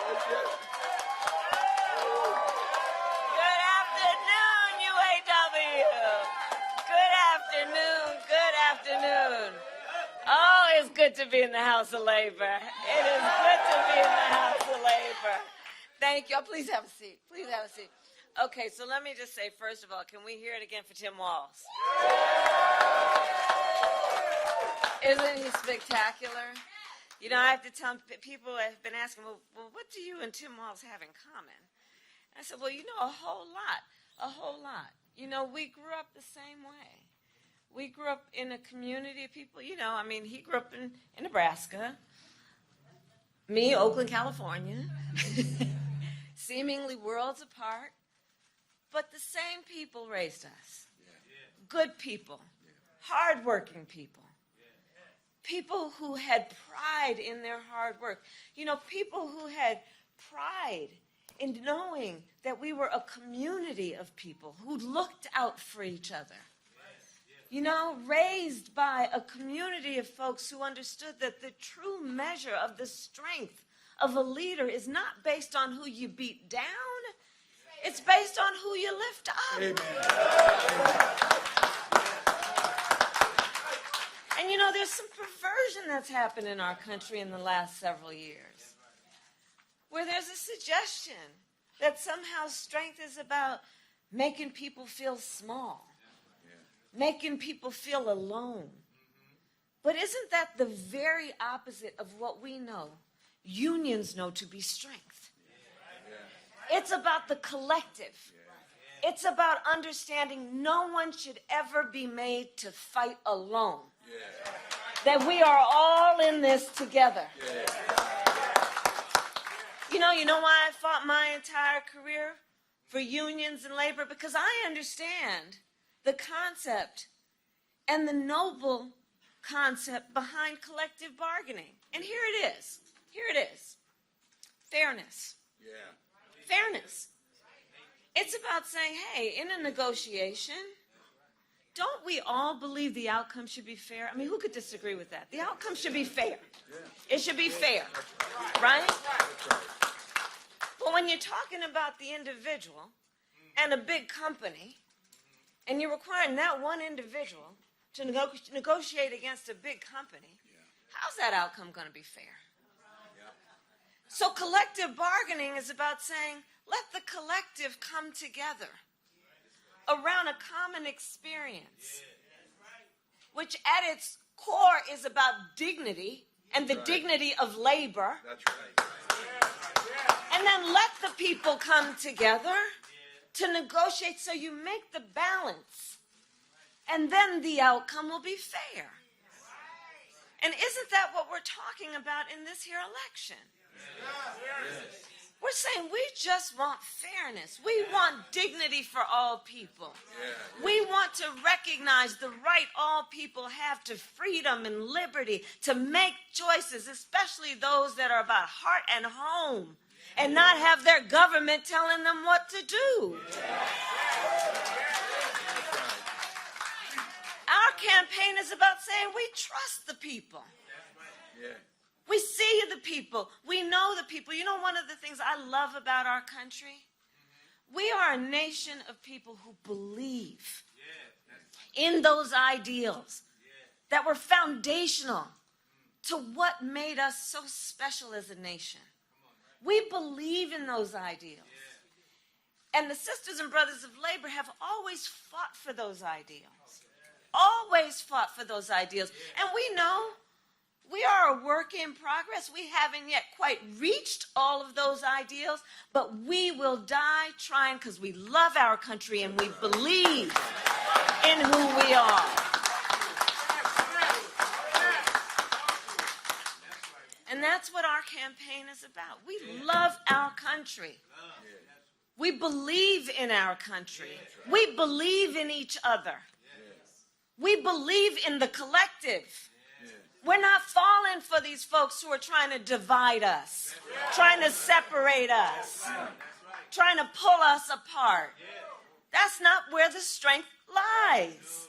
Good afternoon, UAW. Good afternoon. Good afternoon. Oh, it's good to be in the House of Labor. It is good to be in the House of Labor. Thank you. Oh, please have a seat. Please have a seat. Okay, so let me just say, first of all, can we hear it again for Tim Walz? Isn't he spectacular? You know, I have to tell people have been asking, well, what do you and Tim Walz have in common? I said, well, you know, a whole lot. You know, we grew up the same way. We grew up in a community of people, you know, I mean, he grew up in Nebraska. Me, Oakland, California. Seemingly worlds apart. But the same people raised us. Good people. Hardworking people. People who had pride in their hard work. You know, people who had pride in knowing that we were a community of people who looked out for each other. You know, raised by a community of folks who understood that the true measure of the strength of a leader is not based on who you beat down. It's based on who you lift up. Amen. And you know, there's some perversion that's happened in our country in the last several years, where there's a suggestion that somehow strength is about making people feel small, making people feel alone. But isn't that the very opposite of what we know, unions know to be strength? It's about the collective. It's about understanding no one should ever be made to fight alone. That we are all in this together. You know why I fought my entire career for unions and labor? Because I understand the concept and the noble concept behind collective bargaining. And here it is. Fairness. Fairness. It's about saying, hey, in a negotiation, don't we all believe the outcome should be fair? I mean, who could disagree with that? The outcome should be fair. It should be fair, right? But when you're talking about the individual and a big company, and you're requiring that one individual to negotiate against a big company, how's that outcome going to be fair? So collective bargaining is about saying, let the collective come together around a common experience, which at its core is about dignity and the dignity of labor. And then let the people come together to negotiate so you make the balance. And then the outcome will be fair. And isn't that what we're talking about in this here election? We're saying we just want fairness. We want dignity for all people. We want to recognize the right all people have to freedom and liberty to make choices, especially those that are about heart and home, and not have their government telling them what to do. Our campaign is about saying we trust the people. We see the people. We know the people. You know, one of the things I love about our country? We are a nation of people who believe in those ideals that were foundational to what made us so special as a nation. We believe in those ideals. And the sisters and brothers of labor have always fought for those ideals. Always fought for those ideals. And we know we are a work in progress. We haven't yet quite reached all of those ideals, but we will die trying because we love our country and we believe in who we are. And that's what our campaign is about. We love our country. We believe in our country. We believe in each other. We believe in the collective. We're not falling for these folks who are trying to divide us, trying to separate us, trying to pull us apart. That's not where the strength lies.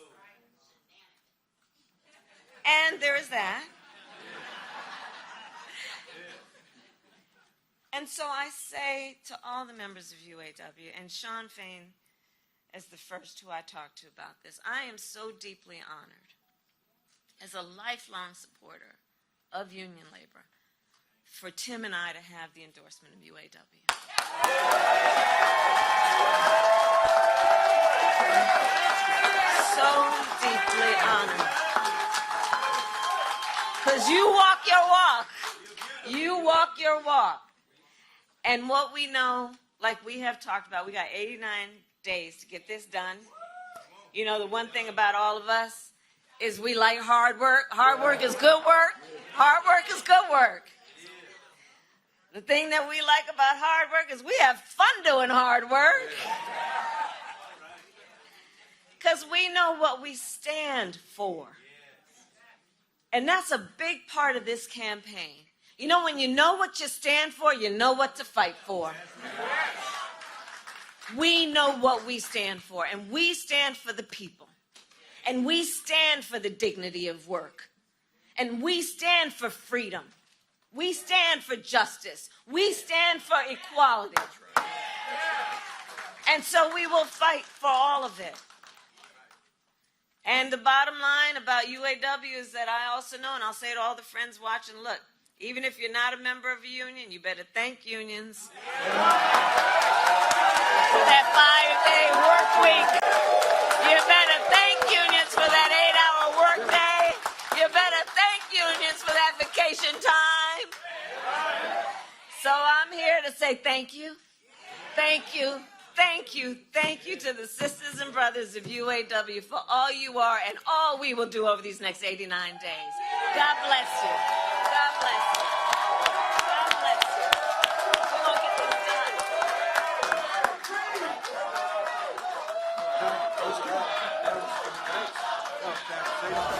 And there is that. And so I say to all the members of UAW, and Sean Fain as the first who I talked to about this, I am so deeply honored as a lifelong supporter of union labor for Tim and I to have the endorsement of UAW. So deeply honored. Because you walk your walk. You walk your walk. And what we know, like we have talked about, we got 89 days to get this done. You know, the one thing about all of us is we like hard work. Hard work is good work. Hard work is good work. The thing that we like about hard work is we have fun doing hard work. Because we know what we stand for. And that's a big part of this campaign. You know, when you know what you stand for, you know what to fight for. We know what we stand for, and we stand for the people. And we stand for the dignity of work. And we stand for freedom. We stand for justice. We stand for equality. And so we will fight for all of it. And the bottom line about UAW is that I also know, and I'll say to all the friends watching, look, even if you're not a member of a union, you better thank unions for that 5-day work week. You better thank unions for that 8-hour work day. You better thank unions for that vacation time. So I'm here to say thank you. Thank you. Thank you, thank you to the sisters and brothers of UAW for all you are and all we will do over these next 89 days. God bless you. God bless you. God bless you. We're going to get this done.